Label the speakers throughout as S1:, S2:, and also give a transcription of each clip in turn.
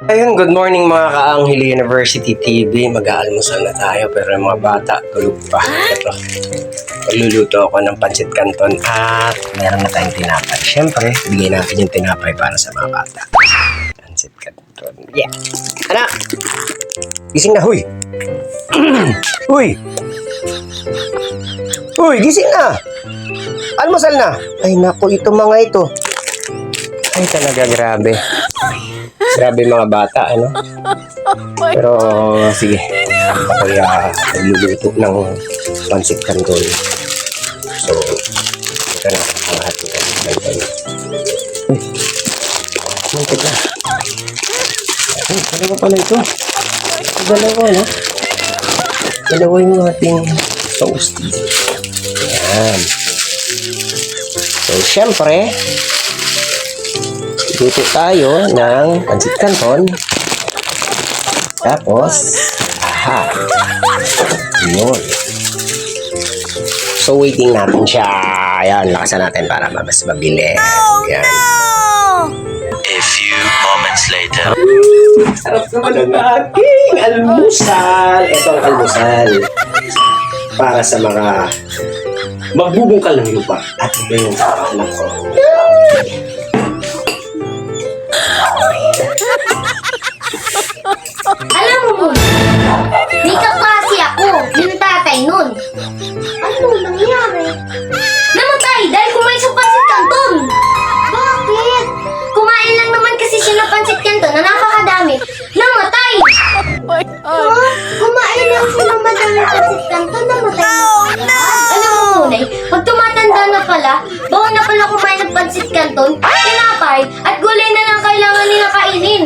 S1: Ayun, good morning mga Kaanghel University TV. Mag-aalmusal na tayo pero yung mga bata tulog pa. Ito, magluluto ako ng pancit canton at meron na tayong tinapay. Siyempre, bigay natin yung tinapay para sa mga bata. Pancit canton. Yeah! Anak! Gising na, huy! Huy! Huy, gising na! Almusal na! Ay naku, ito mga ito. Ay talaga, grabe. Grabe mga bata, ano? Pero, sige. Ako nagluluto ng pancit canton. So, ito na. Ang ating pancit canton. Uy! Muntik na. Uy, dalawa pala ito. Dalawa, no? Dalawa yung ating toasty. Ayan. So, syempre, luto tayo ng pancit canton. Tapos, yun. So, waiting natin siya. Ayan, lakasan natin para mas mabili. Ayan.
S2: A few moments later.
S1: Sarap naman ang aking almusal. Ito ang almusal. Para sa mga magbubungkal ng lupa. At ito yung anak ko.
S3: Alam mo, may kaklase ako, yung tatay nun. Ano nangyari? Namatay dahil kumain sa pancit canton. Bakit? Kumain lang naman kasi siya ng pancit canton na napakadami. Namatay! Kumain lang siya ng madaming pancit canton, namatay. Alam mo, Munay, pag tumatanda na pala, bawal na pala kumain ng pancit canton, tinapay, at gulay na lang kailangan nila kainin.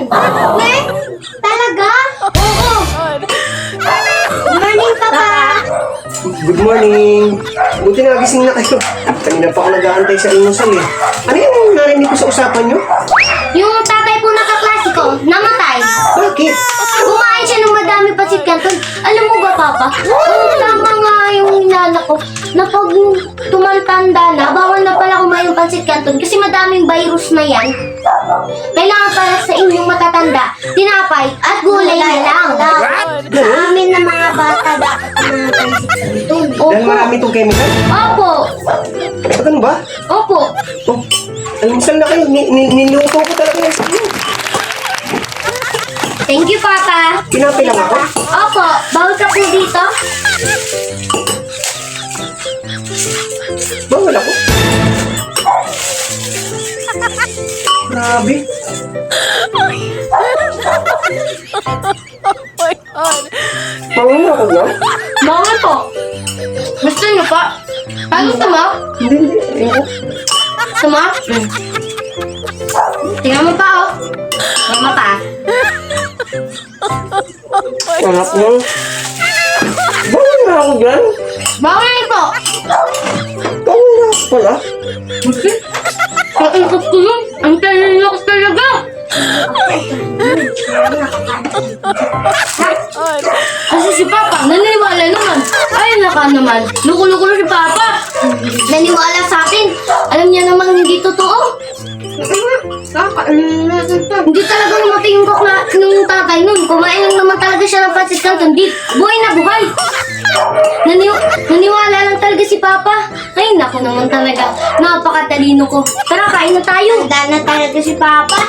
S3: Talaga? Oo. Good morning, Papa.
S1: Good morning. Buti nagising na kayo. Kanina pa ako nag-aantay sa almusal eh. Ano yung narinig ko sa usapan nyo?
S3: Yung tatay po na kaklase ko, namatay.
S1: Bakit?
S3: Kumain siya ng madami pancit canton. Alam mo ba, Papa? Tama nga yung inala ko na pag tumatanda na, bawal na pala kumain ng pancit canton kasi madaming virus na yan. Kailangan pala sa inyong matatanda, tinapay at gulay na lang. Sa amin na mga bata, dapat mga pancit canton.
S1: Dahil marami itong chemical?
S3: Opo.
S1: Ano ba?
S3: Opo.
S1: Oh, almusal na kayo. Niluto ko talaga yan sa inyo.
S3: Thank you, Papa.
S1: Pinapay lang ako.
S3: Opo. Bawal ka po dito?
S1: Bawal ako. Grabe. Bawal na ako dyan?
S3: Bawal po. Gusto niyo pa? Gusto mo?
S1: Hindi. Ayoko.
S3: Gusto mo? Tingnan mo pa, oh. Mama pa.
S1: Anak mo. Bawal na ako dyan?
S3: Bawal niyo po.
S1: Bawal na ako pala.
S3: Kaingot ko yun. Ang talakas talaga. Kasi si Papa, naniwala naman. Ay, naka naman. Luko-luko si Papa. Naniwala sa atin. Alam niya namang hindi totoo. Hindi talaga namatay yung bakla ng tatay nun. Kumain lang naman talaga siya ng pancit canton. Di, buhay na buhay. Naniwala lang talaga si Papa. Ay, naku naman talaga. Napakatalino ko. Tara, kain na tayo. Handa na talaga si Papa.